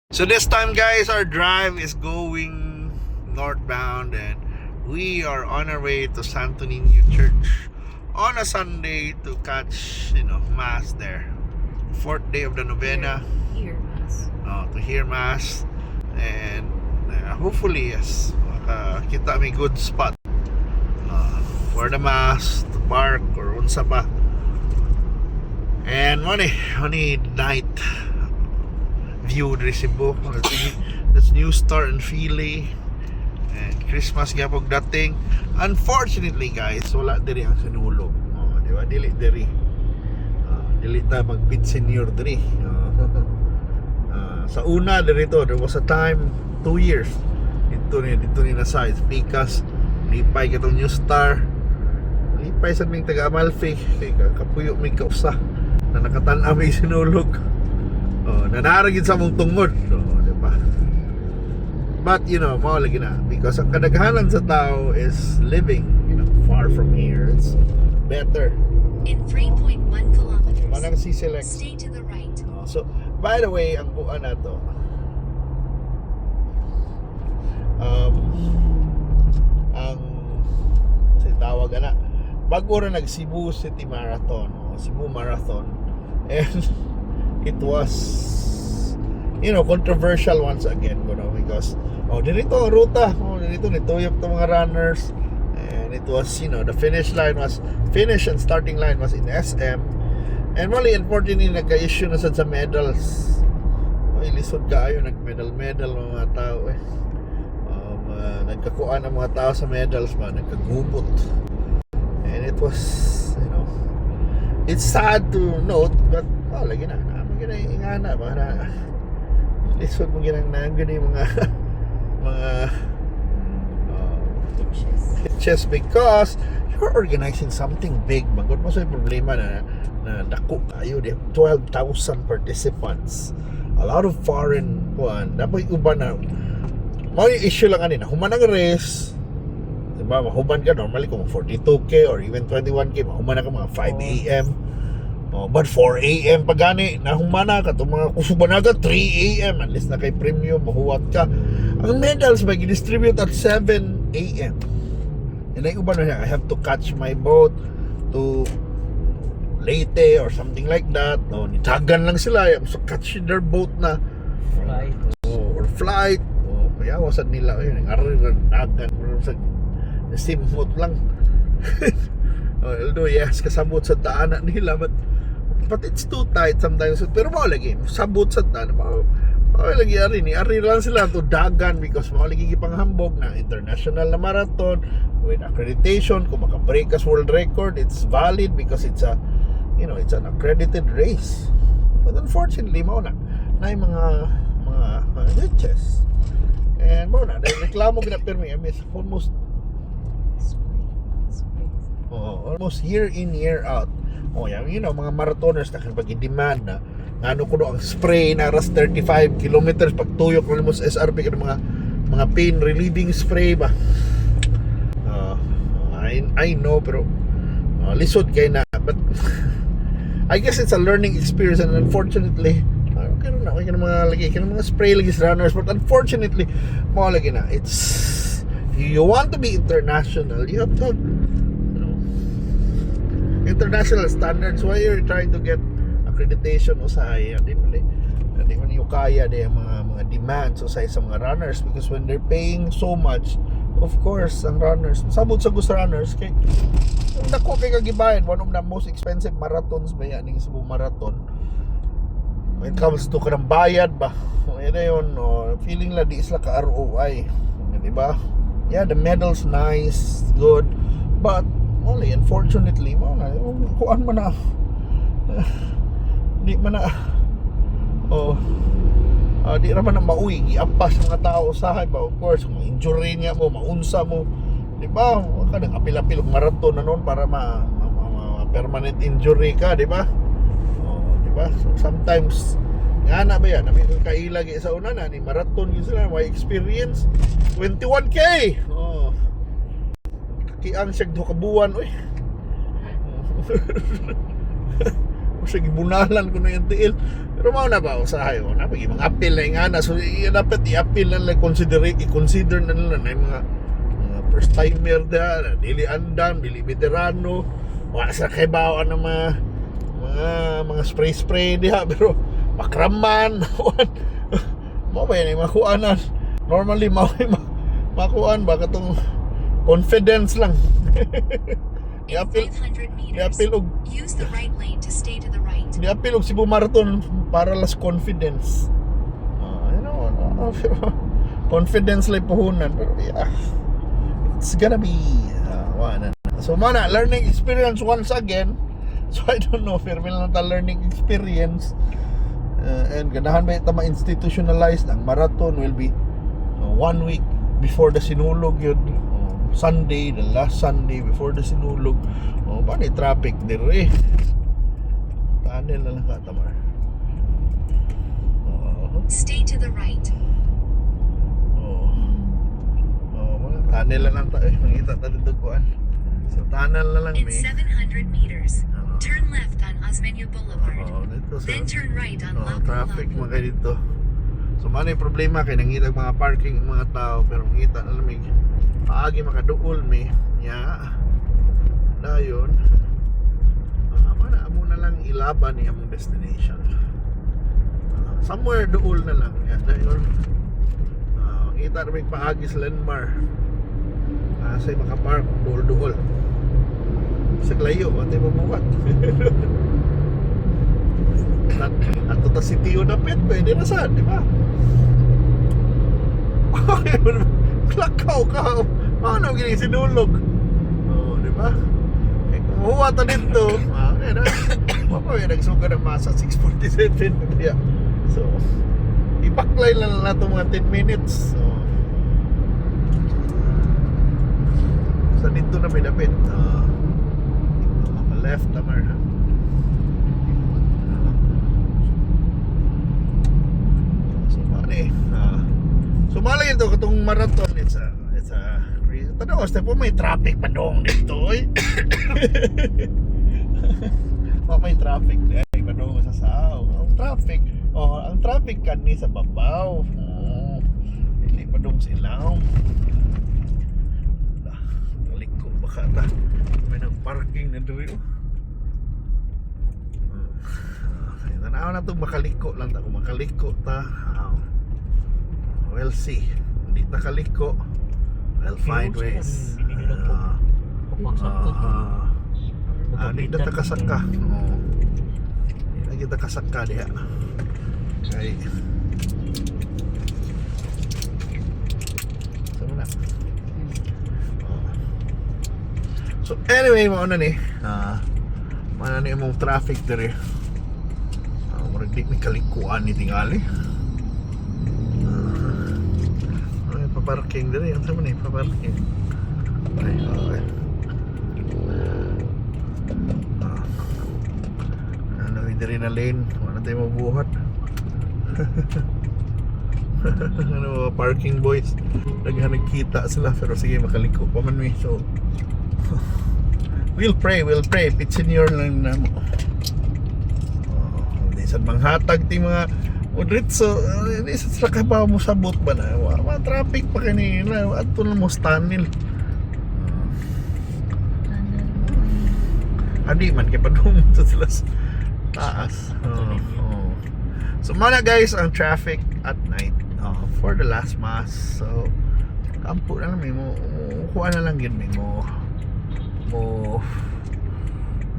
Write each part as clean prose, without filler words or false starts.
So this time guys, our drive is going northbound and we are on our way to Santo Niño Church on a Sunday to catch, Mass there. Fourth day of the novena. Hear Mass. To hear Mass. And hopefully, yes, makakita may good spot for the Mass, to park or unsa pa. And money night view diri Cebu. That's New Star and Philly and Christmas gyapon dating. Unfortunately guys, wala diri ang sinulog. Di ba? Dili ta mag-bid senior diri. Sa una dito, there was a time 2 years dito ni na size Picas lipay katong New Star, lipay sa ming taga Amalfi kay kapuyo may kausa na nakatan-aw may sinulog. Nanaragid sa mong tungod, diba? But mao lagi na because ang kadaghanan sa tao is living far from here. It's better. In 3.1 kilometers, Manang C-select. stay to the right. So by the way, ang buwan na to ang tawag na bago rin nag Cebu City Marathon o Cebu Marathon, and it was controversial once again because dito ang ruta, dito nituyok ng mga runners, and it was the finish and starting line was in SM, and mali importantly nagka-issue na sa medals. Ilisod kaayo nag-medal mga tao nagkakuan ang mga tao sa medals nagkagubot, and it was it's sad to note, but lagi na ingana para lisod mo ginang nagani mga hitches because you're organizing something big. Magod mo sa problema na dako kayo, 12,000 participants, a lot of foreign dapat uban na may issue lang kanina human ang race, diba? Mahuman ka normally kung 42k or even 21k, mahuman ka mga 5 a.m. But 4 a.m. pagani nahumana ka itong mga kusubanaga 3 a.m. at least na kay premium mahuwat ka. Ang medals may distribute at 7 a.m. and ay uban na I have to catch my boat to Leyte or something like that. Nitagan lang sila so catch their boat na Flight. or flight kaya wasan nila yun ariran dagan sa simot lang. Although yes, kasabot sa daanan nila, but it's too tight sometimes. Pero mao lagi sabot sa daanan, mao lagi ari lang sila to dagan because mao lagi gipanghambog na international na marathon with accreditation. Kung maka-break as world record, it's valid because it's it's an accredited race. But unfortunately mao na yung mga glitches, and mao na dahil reklamo ginapirmi. I mean, almost year in year out mga marathoners na kanang pag-demand na ano kuno ang spray na ras 35 kilometers pagtuyok mo sa SRP kanang mga pain relieving spray ba. I know pero lisod kay na, but I guess it's a learning experience, and unfortunately karon na mga spray lagi sa runners, but unfortunately mo lagi na it's you want to be international, you have to have international standards. Why you're trying to get accreditation usahay di man yung kaya de mga demands usahay sa mga runners, because when they're paying so much, of course ang runners sabot sa gusto runners kay dako kay kagibayan. One of the most expensive marathons ba yan ning Cebu Marathon when it comes to kanang bayad ba yun feeling la di isla ka ROI, di ba? Yeah, the medals nice, good, but only unfortunately kuan man na di man na di raman na mauwi giampas mga tao usahay ba. Of course kung injury niya mo maunsa mo, di ba? Ka nang apil-apil marathon na noon para permanent injury ka, di ba? Di ba? So sometimes nga na ba yan namin kailagi sa una na ni marathon yun sila may experience 21k kiang siya 2 kabuan Kasi gibunalan ko na yung tiil. Pero mao na ba usahay o na pag mga appeal na yung ana. So dapat i-appeal na lang, i-consider na nila na yung mga first timer da, dili andam, dili veterano, wala sa kaibawan ng mga spray diha, pero makraman mo ba yan yung makuanan. Normally makuan ba katong confidence lang. In I-appeal 500 meters, i-appeal og use the right lane to stay to the right. i-appeal og Cebu Marathon para las confidence. You know, confidence lang puhunan, pero yeah, it's gonna be wala na. So mana learning experience once again. So I don't know if may lang ta learning experience. And ganahan ba ita ma-institutionalize ang marathon will be 1 week before the sinulog yun. Sunday, the last Sunday before the sinulog. Ba ni traffic dire. Tunnel na lang ka tamar. Stay to the right. Mga tunnel na lang tayo. Makita tayo dito kuan. So tunnel na lang In may. 700 meters, turn left on Osmeña Boulevard. Dito sa Then turn right on traffic Lapu-Lapu. mga dito. So ano yung problema kay nangita mga parking mga tao pero mangita na lamig paagi makaduol mi nya dayon mana amo na lang ilaban ni among destination. Somewhere duol na lang ya dayon kita na may paagi sa Lenmar say makapark duol-duol sa layo pati mabuhat. At ta si Tio na pet pwede na saan, di ba? Klakaw ka. Ano gini sinulog? Di ba? Eh kung huwa ta dito, na. Mapa nagsuga ng masa 6:47 yeah. So, ipaklay lang na ito mga 10 minutes. So dito na pinapit. Left tamar ha. So malay ito katong marathon it's a tanaw hasta po may traffic pa doon dito oy. May traffic ay pa doon sa sao. Ang traffic kani sa babaw. Hindi pa doon sa ilaw. Liko baka ta may nag-parking na dito. Tanaw na to makaliko lang ta, kung makaliko ta. We'll see. Hindi ta kaliko. I'll find ways. Hindi na ta kasaka. Hindi na kita kasaka diha. Okay. Sama na. So anyway, mauna ni. Mana ni imong traffic dire. Murag di may kalikuan ni tingali. Parking din yan sama ni pa-parking. Okay. Ano hindi na lane, wala tayo mabuhat. Ano parking boys, nagkita sila pero sige makaliko pa man mi. So we'll pray pitsenyor lang na mo. Hindi sad manghatag ti mga Udrit, so isa ka mo sabot ba na? Mga traffic pa kanina. Ato na mo tunnel. Adi man kaya pa doon sa sila sa taas. So mana guys ang traffic at night for the last mass. So kampo na lang may mo kuha na lang yun may mo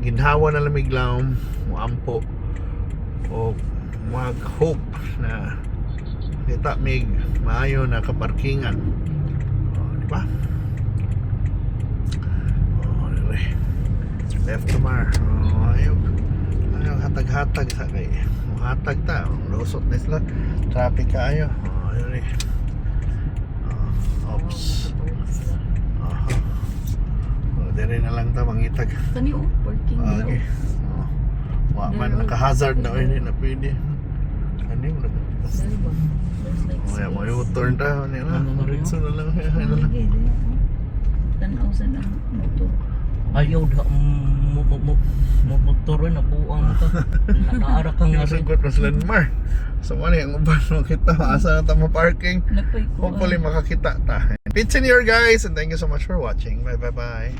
ginhawa na lamig lang mo ampo o mag-hope na kita mig maayo na kaparkingan. Di ba? Left tomar. Ayaw hatag-hatag sa kay hatag ta lusot na sila traffic kayo. Ayun eh. Oops. Dire na lang ta mangitag. Kani parking daw. Okay. Wa man naka-hazard na ini na pwede. Ano mo na? Mo U-turn ta nila. Diretso na lang. Tanaw sa motor. Ayaw da motor na buang ka. Nakaara ka nga Yung rin. sagot mas landmark. So ano yung uban mo kita, asa na tamo parking. Napay ko. Hopefully makakita ta. Pits in here guys, and thank you so much for watching. Bye bye bye.